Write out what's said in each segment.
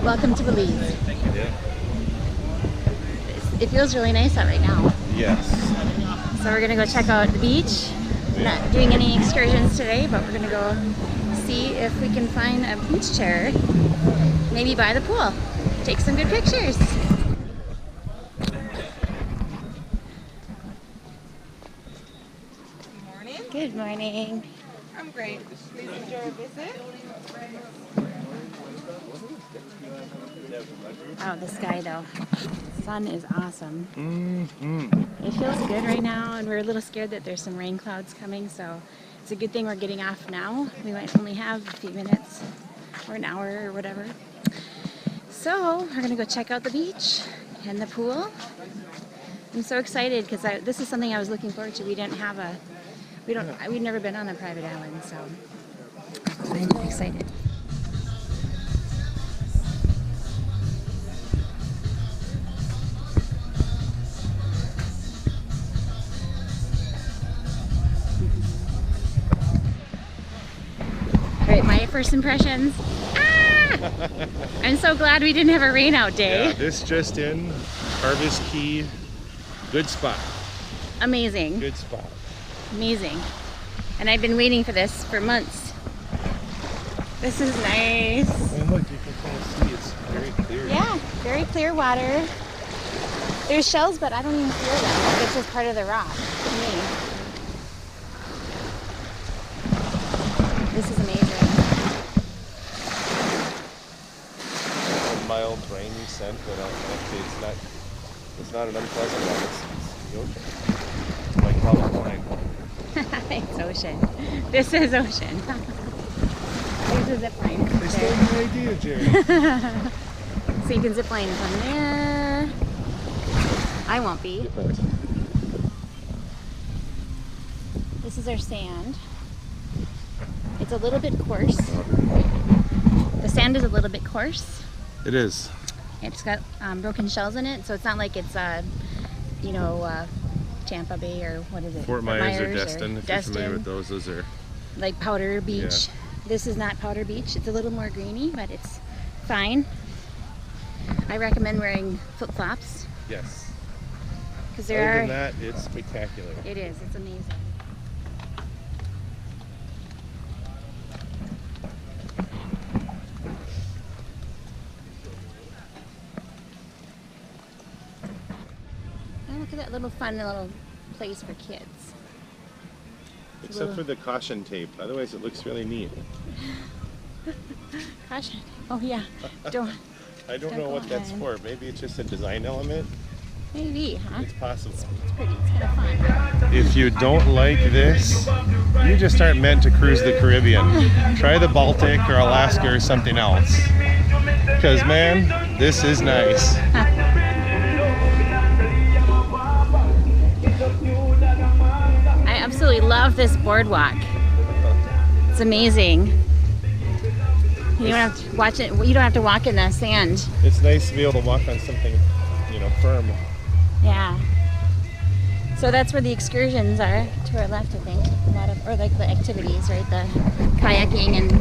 Welcome to Belize. Yeah. It feels really nice out right now. Yes. So we're gonna go check out the beach. We're not doing any excursions today, but we're gonna go see if we can find a beach chair, maybe by the pool. Take some good pictures. Good morning. I'm great. Please enjoy your visit. Oh, the sky though. The sun is awesome. Mm-hmm. It feels good right now, and we're a little scared that there's some rain clouds coming, so it's a good thing we're getting off now. We might only have a few minutes or an hour or whatever. So we're gonna go check out the beach and the pool. I'm so excited because this is something I was looking forward to. We'd never been on a private island, so I'm excited. All right, my first impressions. I'm so glad we didn't have a rain out day. Yeah, this just in, Harvest Caye, good spot. Amazing. Good spot. Amazing. And I've been waiting for this for months. This is nice. And look, you can kind of see it's very clear. Yeah, very clear water. There's shells, but I don't even feel them. Like it's just part of the rock to me. This is amazing. A mild, rainy scent, but actually it's not an unpleasant one. It's the ocean. Like Cloud Wine. It's ocean. This is ocean. There's a zip line. They stole your idea, Jerry. So you can zip line from there. I won't be. This is our sand. It's a little bit coarse. The sand is a little bit coarse. It is. It's got broken shells in it, so it's not like it's Tampa Bay or what is it? Fort Myers or Destin, if you're familiar with those are like Powder Beach. Yeah. This is not Powder Beach. It's a little more greeny, but it's fine. I recommend wearing flip-flops. Yes. Because Other than that, it's spectacular. It is. It's amazing. Oh, look at that little fun little place for kids. Except for the caution tape. Otherwise, it looks really neat. Caution. Oh yeah. Don't. I don't Don't know go what that's on. for. Maybe it's just a design element. Maybe, huh? It's possible. It's pretty. It's kind of fun. If you don't like this, you just aren't meant to cruise the Caribbean. Try the Baltic or Alaska or something else. Because, man, this is nice. I absolutely love this boardwalk. It's amazing. You don't have to watch it. You don't have to walk in the sand. It's nice to be able to walk on something, firm. Yeah. So that's where the excursions are, to our left, I think. Or like the activities, right? The kayaking and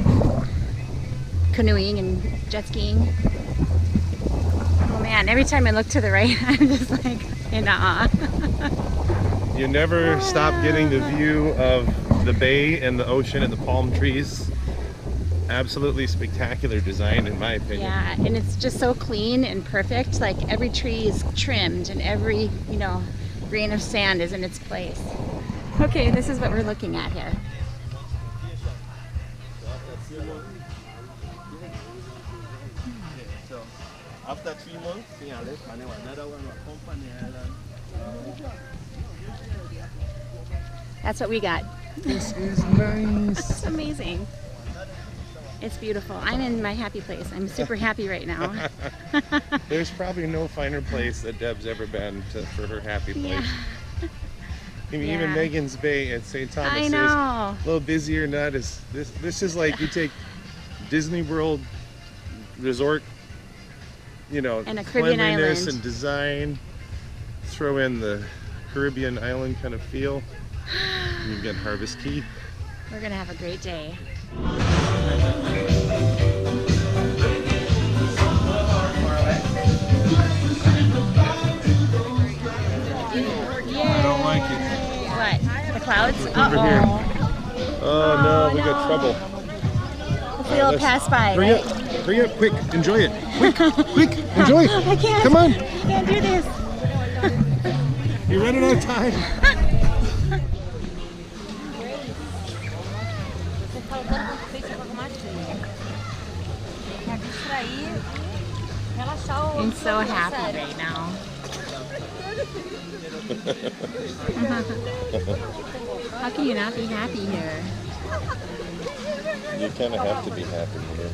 canoeing and jet skiing. Oh man, every time I look to the right, I'm just like in awe. You never stop getting the view of the bay and the ocean and the palm trees. Absolutely spectacular design, in my opinion. Yeah, and it's just so clean and perfect. Like every tree is trimmed and every, grain of sand is in its place. Okay, this is what we're looking at here. So after 3 months, another one will company island. That's what we got. This is nice. It's amazing. It's beautiful. I'm in my happy place. I'm super happy right now. There's probably no finer place that Deb's ever been for her happy place. Yeah. I mean, even Megan's Bay at St. Thomas I is know. a little busier. Not as this is like you take Disney World resort, And a Caribbean cleanliness island. and design. Throw in the Caribbean island kind of feel. And you get Harvest Caye. We're gonna have a great day. over here. Oh no, we got trouble. Hopefully it'll pass by. Hurry Right? up, hurry up, quick, enjoy it. Quick, quick, enjoy it. I can't. Come on. I can't do this. You're running out of time. I'm so happy right now. How can you not be happy here? You kind of have to be happy here.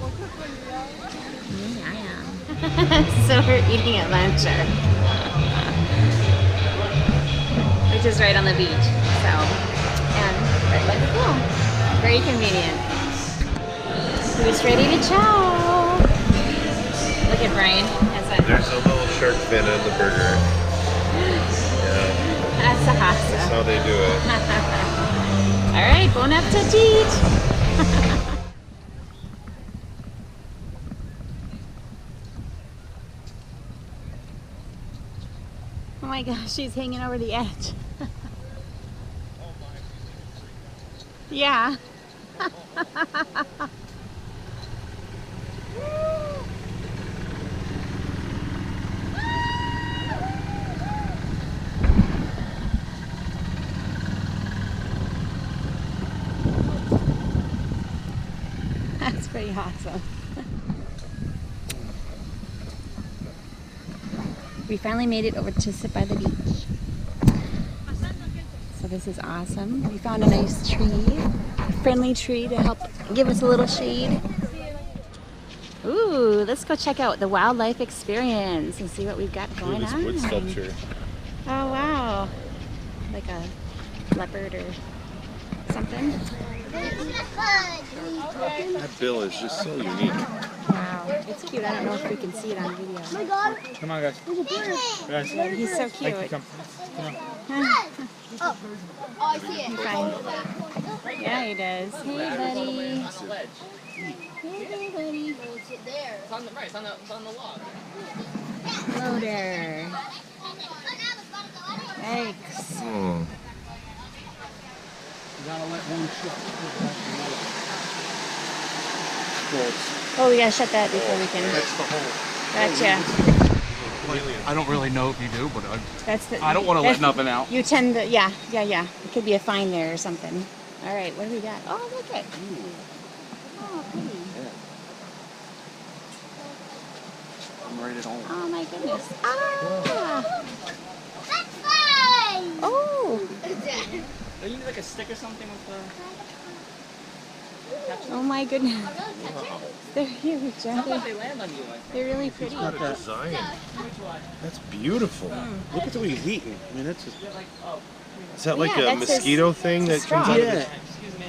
I am. So we're eating at lunch, which is right on the beach. So, and right by the pool. Very convenient. Who's ready to chow? Look at Brian. There's a little shark fin on the burger. Yeah, That's a that's hassa. how they do it. All right, bon appetit. Oh my gosh, she's hanging over the edge. Yeah. That's pretty awesome. We finally made it over to sit by the beach. So this is awesome. We found a nice tree, a friendly tree to help give us a little shade. Ooh, let's go check out the wildlife experience and see what we've got going This on. wood sculpture. Oh wow, like a leopard or something. That bill is just so unique. Wow, it's cute. I don't know if we can see it on video. Come on, guys. Guys, Yeah, he's so cute. come on. Oh, I see it. Fine. Yeah, he does. Hey, buddy. Hey, buddy. It's there. It's on the right. It's on the log. Hello there. Thanks. Oh. You gotta let one shut. Oh, we gotta shut that before we can. That's the hole. Gotcha. I don't really know if you do, but That's the. I don't want to let that's- nothing out. You tend to, yeah. It could be a fine there or something. All right, what do we got? Oh, look at. Oh, pretty. I'm right at home. Oh my goodness. Ah. That's fine. Oh. Don't you need like a stick or something with the... Oh my goodness. They're huge, aren't they? They land on you like... They're really pretty. What a design. That's beautiful. Look at the way he's eating. I mean, that's just... Is that like Yeah, a that's mosquito thing that it's a comes straw. out of Yeah. it? Excuse me.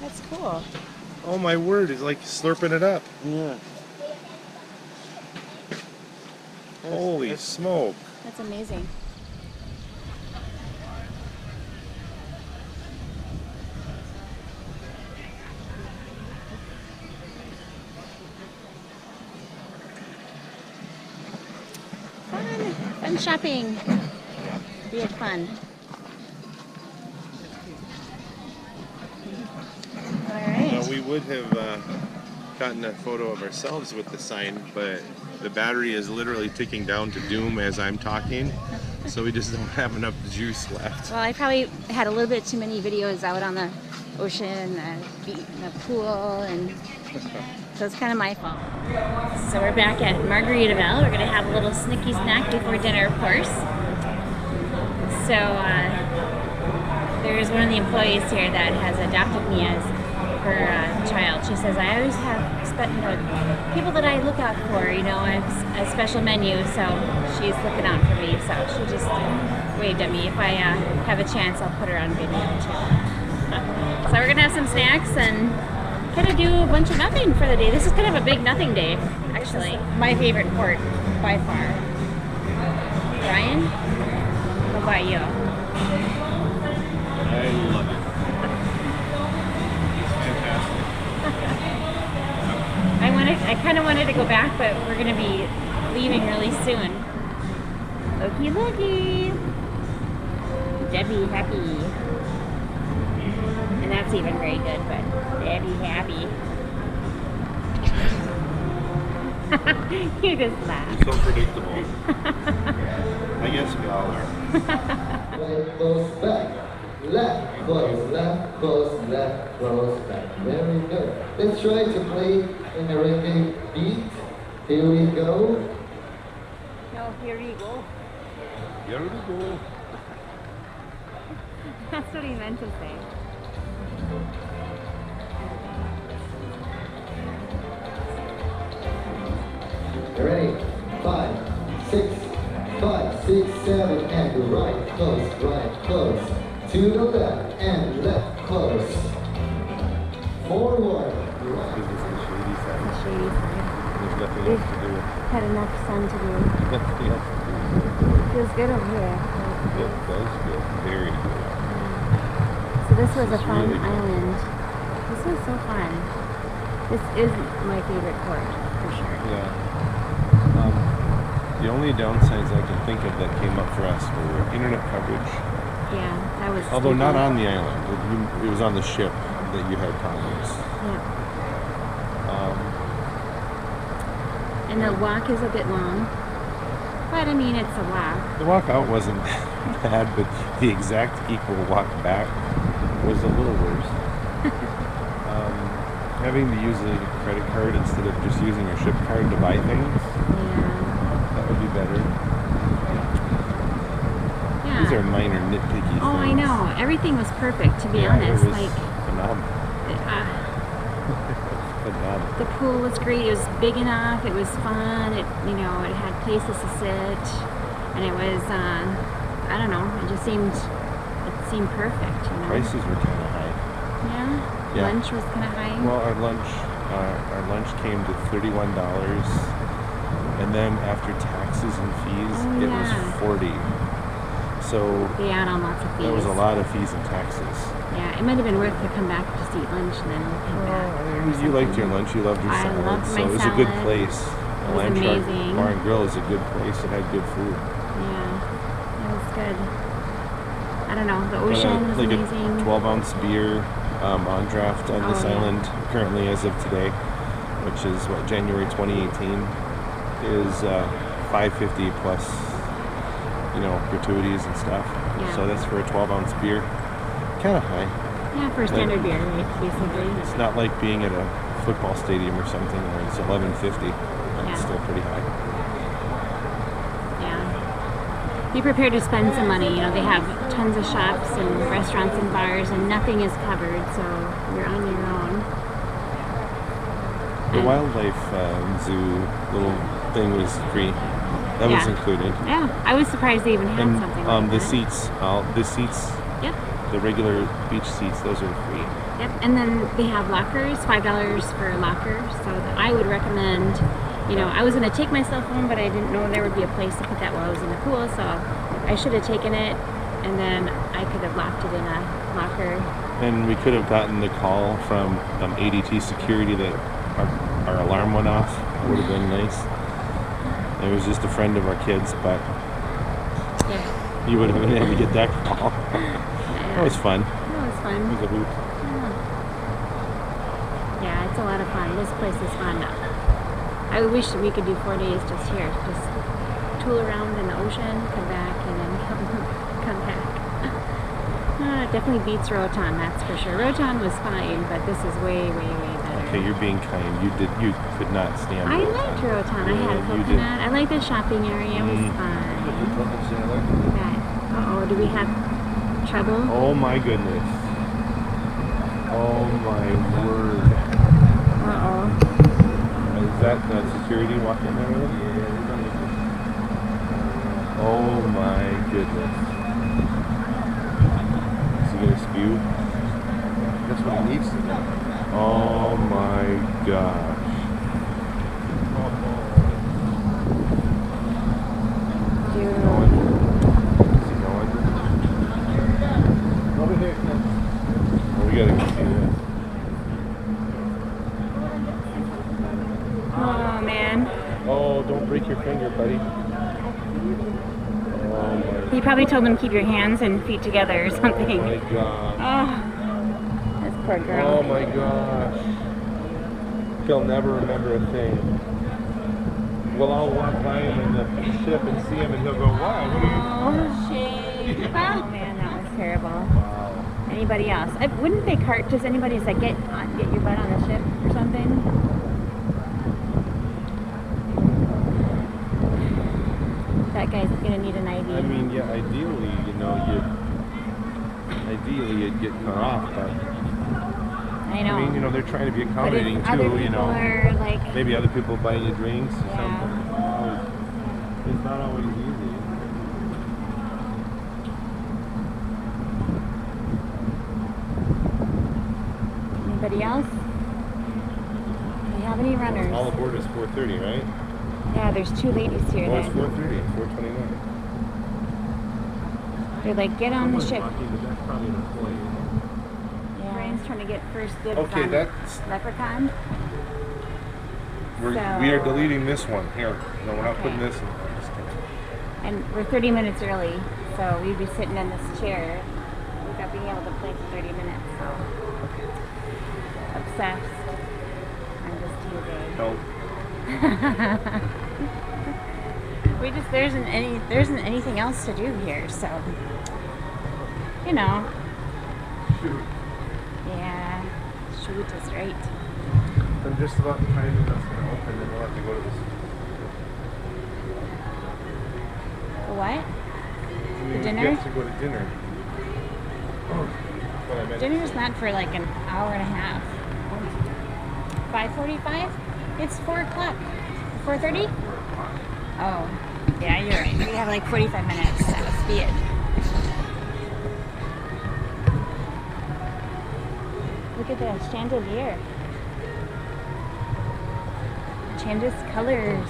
That's cool. Oh my word, it's like slurping it up. Yeah. Holy smoke. That's amazing. Fun shopping. We had fun. All right. Now, we would have gotten a photo of ourselves with the sign, but the battery is literally ticking down to doom as I'm talking, so we just don't have enough juice left. Well, I probably had a little bit too many videos out on the ocean, the pool, and so it's kind of my fault. So we're back at Margaritaville. We're gonna have a little snicky snack before dinner, of course. So there's one of the employees here that has adopted me as her child. She says, I always have people that I look out for, I have a special menu, so she's looking out for me. So she just waved at me. If I have a chance, I'll put her on video too. So we're gonna have some snacks and kind of do a bunch of nothing for the day. This is kind of a big nothing day, actually. My favorite port by far. Brian, what about you? I love it. I kind of wanted to go back, but we're going to be leaving really soon. Looky, looky. Debbie, happy. And that's even very good, but they'd be happy. You just laugh. So predictable. I guess we all are. Right, close back. Left, close, left, close, left, close, back. Very good. Let's try to play in a reggae beat. Here we go. No, here you go. Here we go. That's what he meant to say. Ready? 5, 6, 5, 6, 7, and right, close, to the left, and left, close. Forward, right. This is the shady The side. shady side. There's nothing else to do. Had enough sun to do. Nothing else to do. Feels good over here. It does feel very good. So this was a This is fun really good. island. This was so fun. This is my favorite port, for sure. Yeah. The only downsides I can think of that came up for us were internet coverage. Yeah, that was Although not stupid. on the island. It was on the ship that you had problems. Yeah. Um, And the walk is a bit long. But I mean, it's a walk. the walk out wasn't bad, but the exact equal walk back was a little worse. Having to use a credit card instead of just using your ship card to buy things, Yeah. that would be better. Yeah. These are minor nitpicky things. Oh, I know. Everything was perfect, to be Yeah, honest. it was Like, phenomenal. Phenomenal. the pool was great. It was big enough. It was fun. It, you know, it had places to sit, and it was, I don't know. It just seemed perfect. You know. Prices were kind of high. Yeah. Yeah. Lunch was kind of high. Well, our lunch came to $31, and then after taxes and fees, Oh, it yeah. was 40. So They add on lots of fees. that was a lot of fees and taxes. Yeah, it might have been worth to come back just to eat lunch and then come back. You liked your lunch, you loved your I salad, loved so my it was a good salad. place. It was Lamb Shark amazing. Bar and Grill is a good place. It had good food. Yeah, it was good. I don't know. The Got ocean was like amazing. a 12-ounce beer on draft on this Oh, yeah. island currently as of today, which is what, January 2018, is $5.50 plus, you know, gratuities and stuff. Yeah. So that's for a 12-ounce beer. Kind of high. Yeah, for a standard beer, right, basically. It's not like being at a football stadium or something where it's $11.50. Yeah. It's still pretty high. Yeah. Be prepared to spend some money. You know, they have tons of shops and restaurants and bars, and nothing is covered, so you're on your own. The And- wildlife zoo little thing was free. That was Yeah. included. Yeah, I was surprised they even had And something like the that. seats, Yep. the regular beach seats, those are free. Yep, and then they have lockers, $5 for a locker. So I would recommend, you know, I was going to take myself home, but I didn't know there would be a place to put that while I was in the pool. So I should have taken it, and then I could have locked it in a locker. And we could have gotten the call from ADT security that our alarm went off. It would have been nice. It was just a friend of our kids, but Yeah, you would have been able to get that call. That was fun. that was It fun. was a hoot. Yeah, it's a lot of fun. This place is fun. I wish we could do 4 days just here. Just tool around in the ocean, come back, and then come back. It definitely beats Roatan, that's for sure. Roatan was fine, but this is way, way, way better. Okay, you're being kind. You could not stand I Roatan. liked Roatan. I had a Yeah, you did. coconut. I liked the shopping area. It was fun. Uh-oh, do we have trouble? Oh my goodness. Oh my word. Uh-oh. Is that security walking there with him? Oh my goodness. Is he gonna spew? That's what he needs to do. Oh my gosh. Dude. Is he going? Over here. Oh, we gotta go see this. Oh, man. Oh, don't break your finger, buddy. Oh my, You probably told them keep your hands and feet together or something. oh my god. Oh, Poor girl. Oh my gosh. He'll never remember a thing. Well, I'll walk by him in the ship and see him and he'll go, wow, what are you... Oh, shame. Oh, man, that was terrible. Wow. Anybody else? Wouldn't they cart? Does anybody say get your butt on the ship or something? That guy's gonna need an IV. I mean, yeah, ideally, you know, you'd get cut off, but I know. I mean, you know, they're trying to be accommodating but if other too, you know. are like, Maybe other people buying you drinks or Yeah. something. It's not always easy. anybody else? Do you have any runners? All aboard is 4:30, right? Yeah, there's two ladies here. Oh, it's That 4:30, 4:29. they're like, get on the ship. Walking, but that's probably an employee. Yeah. Brian's trying to get first dibs Okay, on that's... Leprechaun. We So- are deleting this one. Here. No, we're not Okay. putting this in. Just kidding. And we're 30 minutes early, so we'd be sitting in this chair without being able to play for 30 minutes, so obsessed. I'm just teasing. No. There isn't anything else to do here, so you know. Shoot. Yeah, shoot is right. I'm just about to find it. That's going to open, then we'll have to go to this. The what? I mean, dinner? We have to go to dinner. Oh, what I meant. Dinner's not for like an hour and a half. 5:45? It's 4 o'clock. 4:30? Oh, yeah, you're right. We have like 45 minutes. That must be it. Look at the chandelier. Changes colors.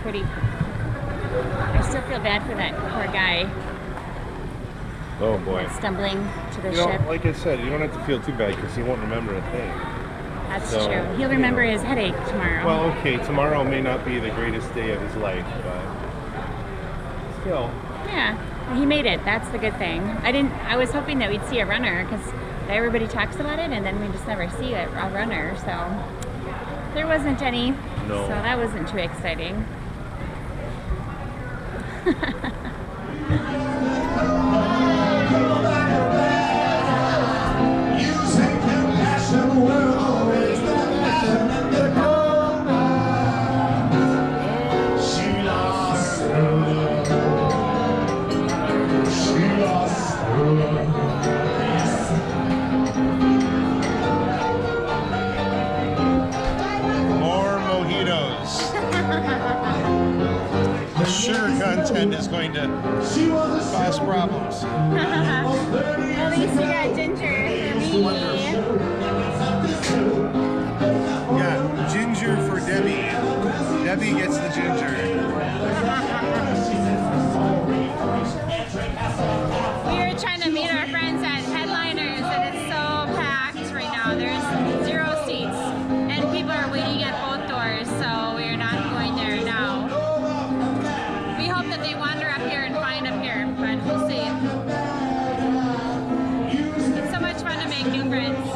Pretty. I still feel bad for that poor guy Oh boy. stumbling to the You know, ship. like I said, you don't have to feel too bad because he won't remember a thing. That's so, true. He'll you remember know. his headache tomorrow. Well, okay, tomorrow may not be the greatest day of his life, but still. Yeah, he made it. That's the good thing. I was hoping that we'd see a runner because everybody talks about it, and then we just never see a runner. So there wasn't any. No. So that wasn't too exciting. More mojitos. The sugar content is going to cause problems. At least you got ginger for me. Yeah, ginger for Debbie. Debbie gets the ginger. We were trying to meet our friends at Headliners, and it's so packed right now. There's 0 seats, and people are waiting at both doors, so we're not going there now. We hope that they wander up here and find up here, but we'll see. It's so much fun to make new friends.